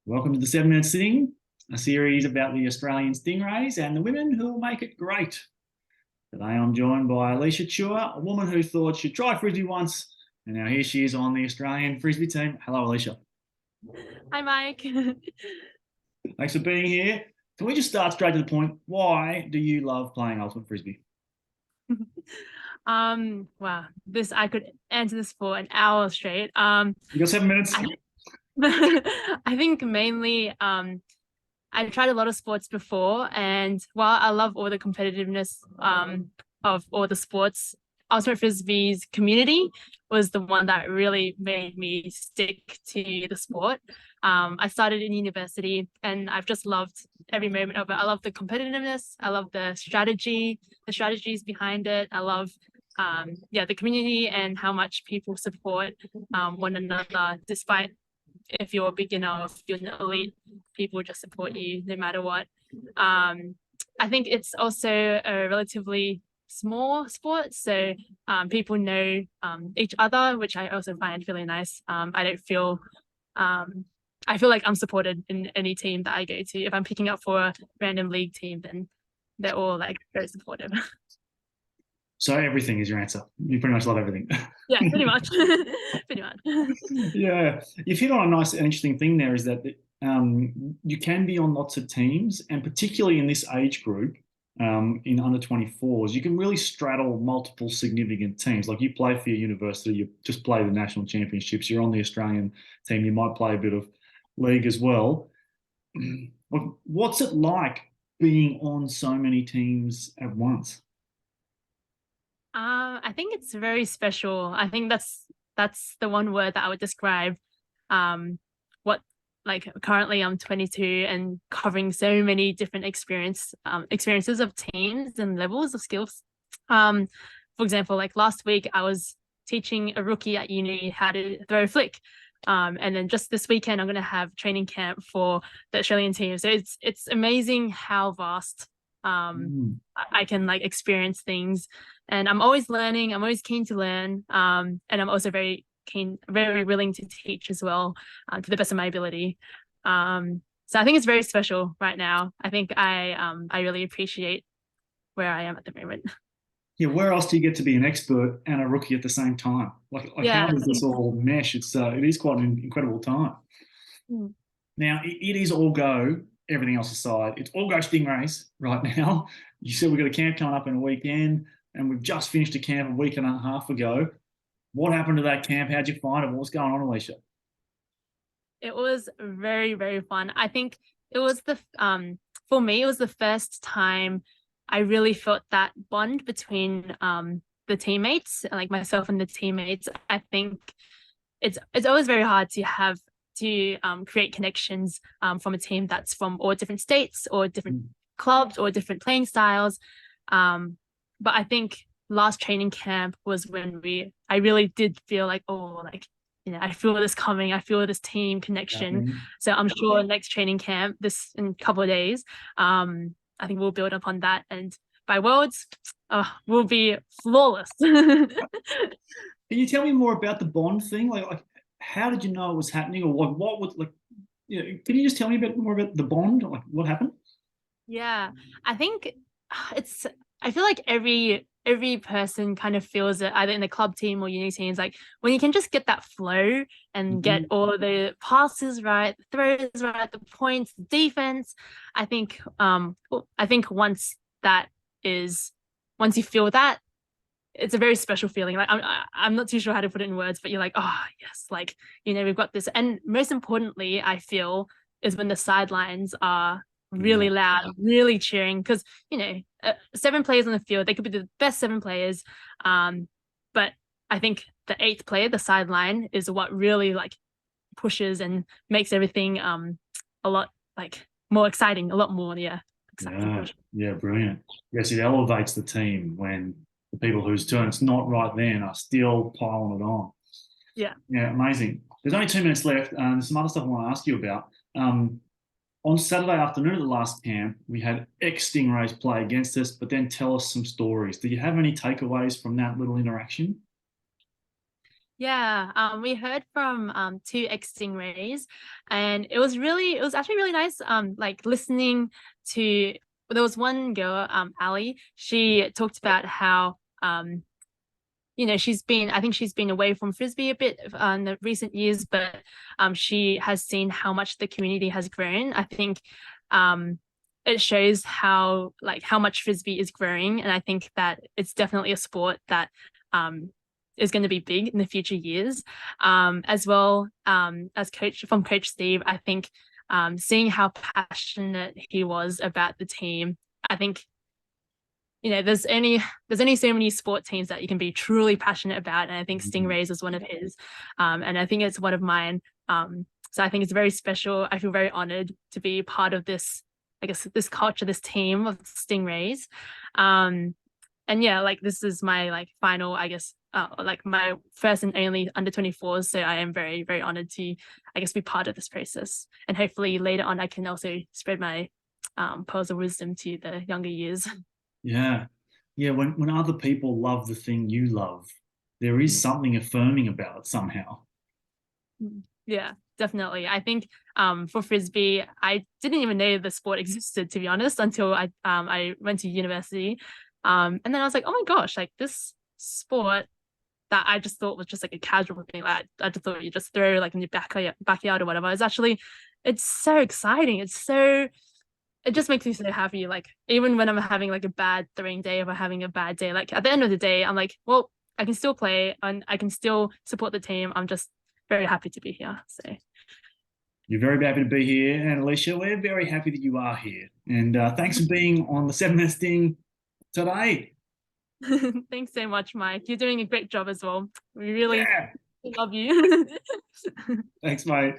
Welcome to the 7-Minute Sitting, a series about the Australian Stingrays and the women who will make it great. Today I'm joined by Elysia Chua, a woman who thought she'd try Frisbee once, and now here she is on the Australian Frisbee team. Hello, Elysia. Hi, Mike. Thanks for being here. Can we just start straight to the point? Why do you love playing Ultimate Frisbee? Wow, I could answer this for an hour straight. You got 7 minutes? I think mainly I've tried a lot of sports before, and while I love all the competitiveness of all the sports, Ultimate Frisbee's community was the one that really made me stick to the sport. I started in university and I've just loved every moment of it. I love the competitiveness. I love the strategies behind it. I love the community and how much people support one another, despite if you're a beginner or if you're an elite, people just support you no matter what. I think it's also a relatively small sport, so people know each other, which I also find really nice. I feel like I'm supported in any team that I go to. If I'm picking up for a random league team, then they're all like very supportive. So everything is your answer. You pretty much love everything. Yeah, pretty much. Pretty much. Yeah, you've hit on a nice and interesting thing there, is that you can be on lots of teams, and particularly in this age group, in under 24s, you can really straddle multiple significant teams. Like, you play for your university, you just play the national championships, you're on the Australian team, you might play a bit of league as well. What's it like being on so many teams at once? I think it's very special. I think that's the one word that I would describe what, like, currently I'm 22 and covering so many different experiences of teams and levels of skills. For example, like last week I was teaching a rookie at uni how to throw a flick. And then just this weekend I'm going to have training camp for the Australian team. So it's amazing how vast I can like experience things, and I'm always learning. I'm always keen to learn, and I'm also very willing to teach as well, to the best of my ability. So I think it's very special right now. I think I really appreciate where I am at the moment. Yeah, where else do you get to be an expert and a rookie at the same time? Like Yeah. how does this all mesh? It is quite an incredible time. Mm. Now, it is all go, everything else aside. It's all go Stingrays right now. You said we've got a camp coming up in a weekend, and we've just finished a camp a week and a half ago. What happened to that camp? How'd you find it? What was going on, Elysia? It was very, very fun. I think it was for me, it was the first time I really felt that bond between the teammates, like myself and the teammates. I think it's always very hard to create connections from a team that's from all different states or different clubs or different playing styles. But I think last training camp was when I really did feel like, oh, like, I feel this coming. I feel this team connection. Yeah. So I'm sure next training camp, this in a couple of days, I think we'll build upon that. And by Worlds, we'll be flawless. Can you tell me more about the bond thing? Like how did you know it was happening, or what was, like, can you just tell me a bit more about the bond? Like, what happened? Yeah, I think I feel like every person kind of feels it, either in the club team or uni teams, like when you can just get that flow and get all the passes right, the throws right, the points, the defense. I think once you feel that, it's a very special feeling. Like, I'm not too sure how to put it in words, but you're like, oh yes, like, we've got this. And most importantly, I feel, is when the sidelines are really loud, really cheering, because 7 players on the field, they could be the best 7 players, but I think the 8th player, the sideline, is what really like pushes and makes everything a lot like more exciting, a lot more exciting. Yeah, brilliant. Yes, it elevates the team when the people whose turn it's not right then are still piling it on. Yeah, amazing. There's only 2 minutes left, and there's some other stuff I want to ask you about. On Saturday afternoon at the last camp, we had ex-Stingrays play against us, but then tell us some stories. Do you have any takeaways from that little interaction? Yeah, we heard from two ex-Stingrays, and it was actually really nice. Like listening to there was one girl, Ali. She talked about how I think she's been away from frisbee a bit in the recent years, but she has seen how much the community has grown. I think it shows how much frisbee is growing, and I think that it's definitely a sport that is going to be big in the future years. As well as Coach Steve, I think seeing how passionate he was about the team, I think there's only so many sport teams that you can be truly passionate about, and I think Stingrays is one of his, and I think it's one of mine. So I think it's very special. I feel very honored to be part of this, I guess, this culture, this team of Stingrays. And yeah, like this is my like final, I guess, like my first and only under 24s. So I am very, very honored to, I guess, be part of this process. And hopefully later on, I can also spread my pearls of wisdom to the younger years. Yeah. Yeah. When other people love the thing you love, there is something affirming about it somehow. Yeah, definitely. I think for frisbee, I didn't even know the sport existed, to be honest, until I went to university. And then I was like, oh my gosh, like this sport that I just thought was just like a casual thing. Like I just thought you just throw like in your backyard or whatever. It's so exciting. It just makes me so happy. Like even when I'm having like a bad throwing day, if I'm having a bad day, like at the end of the day, I'm like, well, I can still play and I can still support the team. I'm just very happy to be here. So You're very happy to be here. And Elysia, we're very happy that you are here. And thanks for being on the 7 Thing today. thanks so much, Mike. You're doing a great job as well. We really Yeah. love you. Thanks, mate.